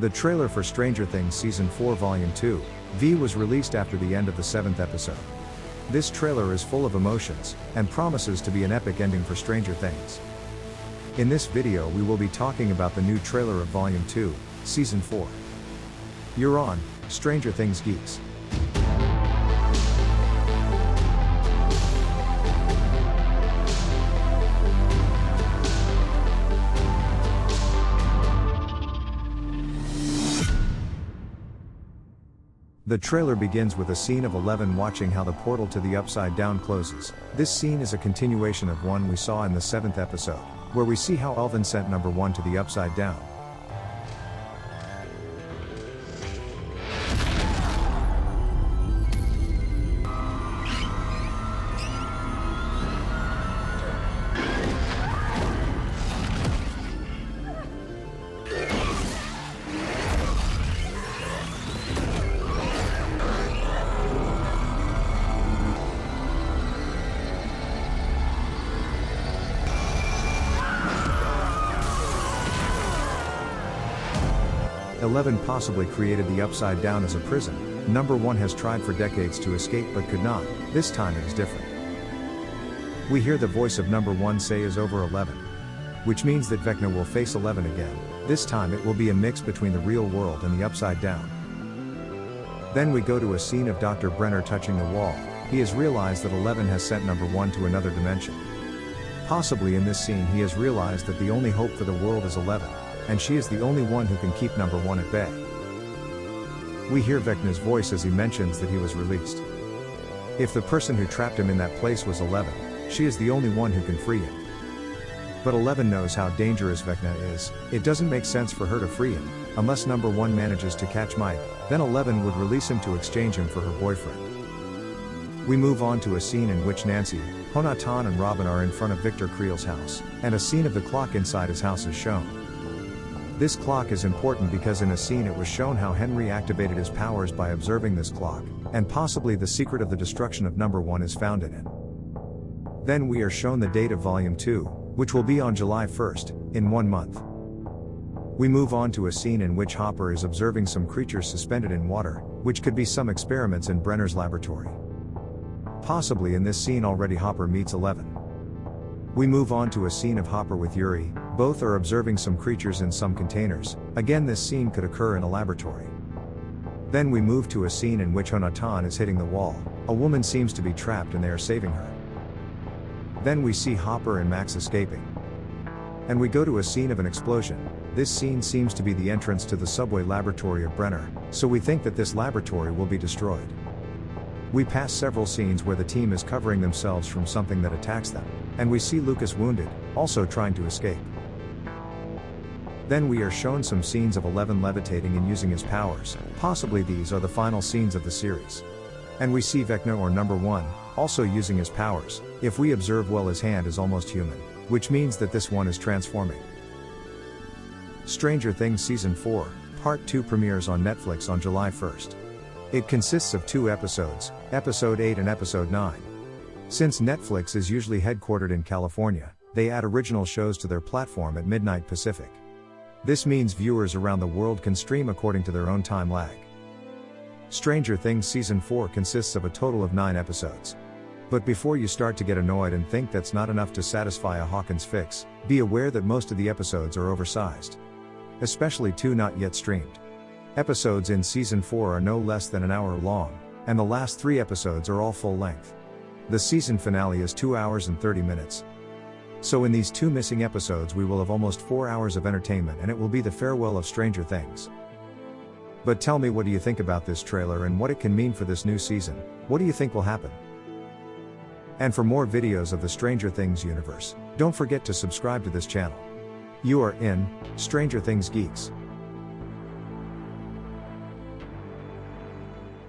The trailer for Stranger Things Season 4 Volume 2, V was released after the end of the 7th episode. This trailer is full of emotions, and promises to be an epic ending for Stranger Things. In this video we will be talking about the new trailer of Volume 2, Season 4. You're on Stranger Things Geeks. The trailer begins with a scene of 11 watching how the portal to the Upside Down closes. This scene is a continuation of one we saw in the 7th episode, where we see how Elvin sent number 1 to the Upside Down. Eleven possibly created the Upside Down as a prison. Number 1 has tried for decades to escape but could not. This time it is different. We hear the voice of number 1 say is over 11. Which means that Vecna will face 11 again. This time it will be a mix between the real world and the Upside Down. Then we go to a scene of Dr. Brenner touching the wall. He has realized that 11 has sent number 1 to another dimension. Possibly in this scene he has realized that the only hope for the world is 11. And she is the only one who can keep number 1 at bay. We hear Vecna's voice as he mentions that he was released. If the person who trapped him in that place was 11, she is the only one who can free him. But 11 knows how dangerous Vecna is. It doesn't make sense for her to free him, unless number 1 manages to catch Mike, then 11 would release him to exchange him for her boyfriend. We move on to a scene in which Nancy, Jonathan and Robin are in front of Victor Creel's house, and a scene of the clock inside his house is shown. This clock is important because in a scene it was shown how Henry activated his powers by observing this clock, and possibly the secret of the destruction of number 1 is found in it. Then we are shown the date of Volume 2, which will be on July 1st, in 1 month. We move on to a scene in which Hopper is observing some creatures suspended in water, which could be some experiments in Brenner's laboratory. Possibly in this scene already Hopper meets 11. We move on to a scene of Hopper with Yuri. Both are observing some creatures in some containers. Again, this scene could occur in a laboratory. Then we move to a scene in which Jonathan is hitting the wall. A woman seems to be trapped and they are saving her. Then we see Hopper and Max escaping. And we go to a scene of an explosion. This scene seems to be the entrance to the subway laboratory of Brenner, so we think that this laboratory will be destroyed. We pass several scenes where the team is covering themselves from something that attacks them, and we see Lucas wounded, also trying to escape. Then we are shown some scenes of 11 levitating and using his powers. Possibly these are the final scenes of the series. And we see Vecna or number 1, also using his powers. If we observe well, his hand is almost human, which means that this one is transforming. Stranger Things Season 4, Part 2 premieres on Netflix on July 1st. It consists of 2 episodes, Episode 8 and Episode 9. Since Netflix is usually headquartered in California, they add original shows to their platform at midnight Pacific. This means viewers around the world can stream according to their own time lag. Stranger Things Season 4 consists of a total of 9 episodes. But before you start to get annoyed and think that's not enough to satisfy a Hawkins fix, be aware that most of the episodes are oversized. Especially 2 not yet streamed. Episodes in Season 4 are no less than an hour long, and the last 3 episodes are all full length. The season finale is 2 hours and 30 minutes. So in these 2 missing episodes we will have almost 4 hours of entertainment, and it will be the farewell of Stranger Things. But tell me, what do you think about this trailer and what it can mean for this new season? What do you think will happen? And for more videos of the Stranger Things universe, don't forget to subscribe to this channel. You are in Stranger Things Geeks.